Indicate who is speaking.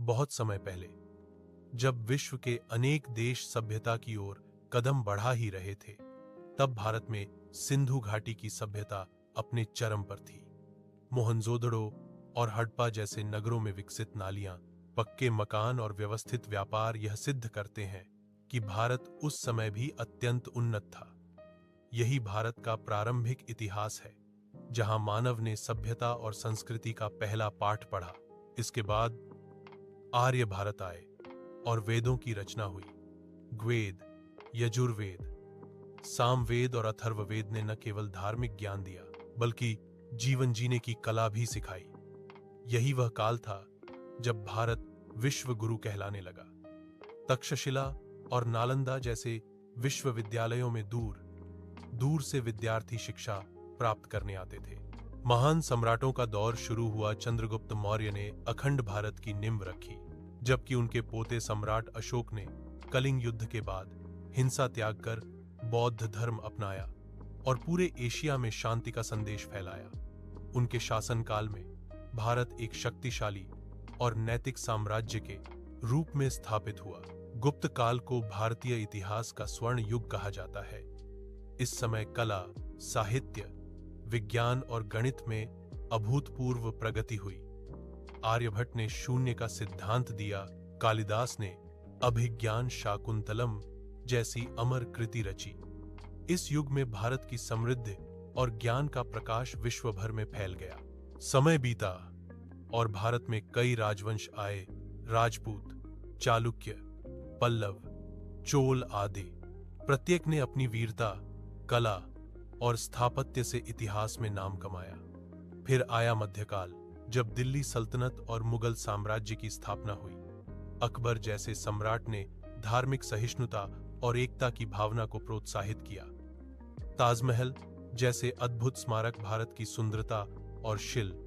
Speaker 1: बहुत समय पहले, जब विश्व के अनेक देश सभ्यता की ओर कदम बढ़ा ही रहे थे, तब भारत में सिंधु घाटी की सभ्यता अपने चरम पर थी। मोहनजोदड़ो और हड़प्पा जैसे नगरों में विकसित नालियां, पक्के मकान और व्यवस्थित व्यापार यह सिद्ध करते हैं कि भारत उस समय भी अत्यंत उन्नत था। यही भारत का प्रारंभिक इतिहास है, जहां मानव ने सभ्यता और संस्कृति का पहला पाठ पढ़ा। इसके बाद आर्य भारत आए और वेदों की रचना हुई। ऋग्वेद, यजुर्वेद, सामवेद और अथर्ववेद ने न केवल धार्मिक ज्ञान दिया, बल्कि जीवन जीने की कला भी सिखाई। यही वह काल था जब भारत विश्व गुरु कहलाने लगा। तक्षशिला और नालंदा जैसे विश्वविद्यालयों में दूर दूर से विद्यार्थी शिक्षा प्राप्त करने आते थे। महान सम्राटों का दौर शुरू हुआ। चंद्रगुप्त मौर्य ने अखंड भारत की नींव रखी, जबकि उनके पोते सम्राट अशोक ने कलिंग युद्ध के बाद हिंसा त्याग कर बौद्ध धर्म अपनाया और पूरे एशिया में शांति का संदेश फैलाया। उनके शासनकाल में भारत एक शक्तिशाली और नैतिक साम्राज्य के रूप में स्थापित हुआ। गुप्त काल को भारतीय इतिहास का स्वर्ण युग कहा जाता है। इस समय कला, साहित्य, विज्ञान और गणित में अभूतपूर्व प्रगति हुई। आर्यभट्ट ने शून्य का सिद्धांत दिया। कालिदास ने अभिज्ञान शाकुंतलम जैसी अमर कृति रची। इस युग में भारत की समृद्धि और ज्ञान का प्रकाश विश्व भर में फैल गया। समय बीता और भारत में कई राजवंश आए। राजपूत, चालुक्य, पल्लव, चोल आदि। प्रत्येक ने अपनी वीरता, कला और स्थापत्य से इतिहास में नाम कमाया। फिर आया मध्यकाल, जब दिल्ली सल्तनत और मुगल साम्राज्य की स्थापना हुई। अकबर जैसे सम्राट ने धार्मिक सहिष्णुता और एकता की भावना को प्रोत्साहित किया। ताजमहल जैसे अद्भुत स्मारक भारत की सुंदरता और शिल्प